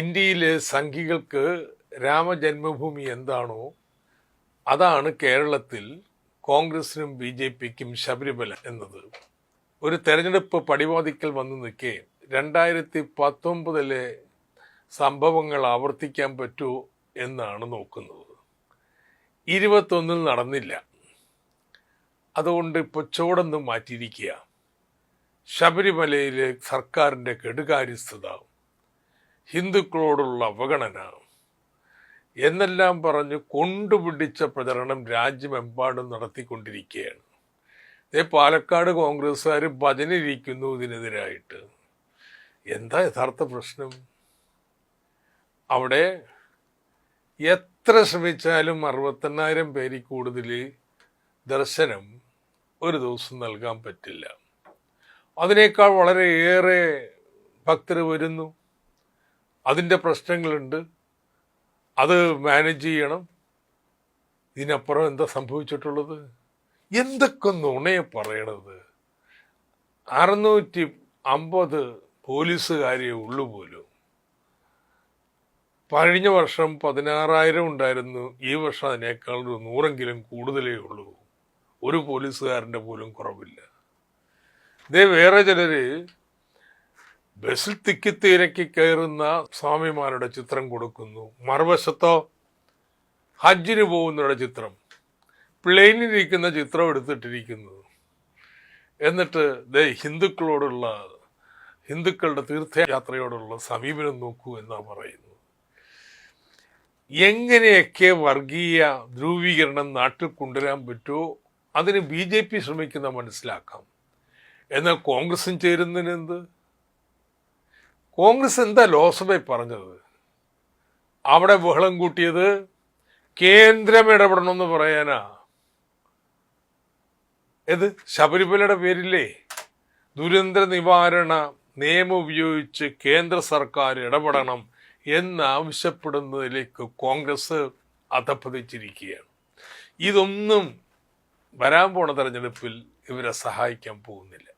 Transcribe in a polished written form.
ഇന്ത്യയിലെ സംഘികൾക്ക് രാമജന്മഭൂമി എന്താണോ അതാണ് കേരളത്തിൽ കോൺഗ്രസിനും BJPക്കും ശബരിമല എന്നത്. ഒരു തെരഞ്ഞെടുപ്പ് പടിവാതിക്കൽ വന്നു നിൽക്കെ 2019 സംഭവങ്ങൾ ആവർത്തിക്കാൻ പറ്റുമോ എന്നാണ് നോക്കുന്നത്. 21 നടന്നില്ല. അതുകൊണ്ട് ഇപ്പോൾ ചുവടൊന്ന് മാറ്റിയിരിക്കുക. ശബരിമലയിലെ സർക്കാരിൻ്റെ കെടുകാര്യസ്ഥത, ഹിന്ദുക്കളോടുള്ള അവഗണന എന്നെല്ലാം പറഞ്ഞ് കൊണ്ടുപിടിച്ച പ്രചരണം രാജ്യമെമ്പാടും നടത്തിക്കൊണ്ടിരിക്കുകയാണ്. പാലക്കാട് കോൺഗ്രസ്സുകാർ ഭജനിരിക്കുന്നു ഇതിനെതിരായിട്ട്. എന്താ യഥാർത്ഥ പ്രശ്നം? അവിടെ എത്ര ശ്രമിച്ചാലും 68,000 പേരിൽ കൂടുതൽ ദർശനം ഒരു ദിവസം നൽകാൻ പറ്റില്ല. അതിനേക്കാൾ വളരെയേറെ ഭക്തർ വരുന്നു. അതിൻ്റെ പ്രശ്നങ്ങളുണ്ട്, അത് മാനേജ് ചെയ്യണം. ഇതിനപ്പുറം എന്താ സംഭവിച്ചിട്ടുള്ളത്? എന്തൊക്കെ നുണയെ പറയണത്. 650 പോലീസുകാരെ ഉള്ളു പോലും. കഴിഞ്ഞ വർഷം 16,000 ഉണ്ടായിരുന്നു. ഈ വർഷം അതിനേക്കാൾ 100 കൂടുതലേ ഉള്ളൂ. ഒരു പോലീസുകാരൻ്റെ പോലും കുറവില്ല. വേറെ ചിലര് ബസ്സിൽ തിക്കിത്തിരക്കി കയറുന്ന സ്വാമിമാരുടെ ചിത്രം കൊടുക്കുന്നു. മറുവശത്തോ ഹജ്ജിന് പോകുന്നവരുടെ ചിത്രം, പ്ലെയിനിലിരിക്കുന്ന ചിത്രം എടുത്തിട്ടിരിക്കുന്നു. എന്നിട്ട് ഹിന്ദുക്കളുടെ തീർത്ഥയാത്രയോടുള്ള സമീപനം നോക്കൂ എന്നാ പറയുന്നു. എങ്ങനെയൊക്കെ വർഗീയ ധ്രുവീകരണം നാട്ടിൽ കൊണ്ടുവരാൻ പറ്റുമോ അതിന് BJP ശ്രമിക്കുന്ന മനസ്സിലാക്കാം. എന്നാൽ കോൺഗ്രസും ചേരുന്നതിനെന്ത്? കോൺഗ്രസ് എന്താ ലോക്സഭയിൽ പറഞ്ഞത്? അവിടെ ബഹളം കൂട്ടിയത് കേന്ദ്രം ഇടപെടണമെന്ന് പറയാനാ. ശബരിമലയുടെ പേരില്ലേ ദുരന്ത നിവാരണ നിയമം ഉപയോഗിച്ച് കേന്ദ്ര സർക്കാർ ഇടപെടണം എന്നാവശ്യപ്പെടുന്നതിലേക്ക് കോൺഗ്രസ് അധപ്പതിച്ചിരിക്കുകയാണ്. ഇതൊന്നും വരാൻ പോണ തെരഞ്ഞെടുപ്പിൽ ഇവരെ സഹായിക്കാൻ പോകുന്നില്ല.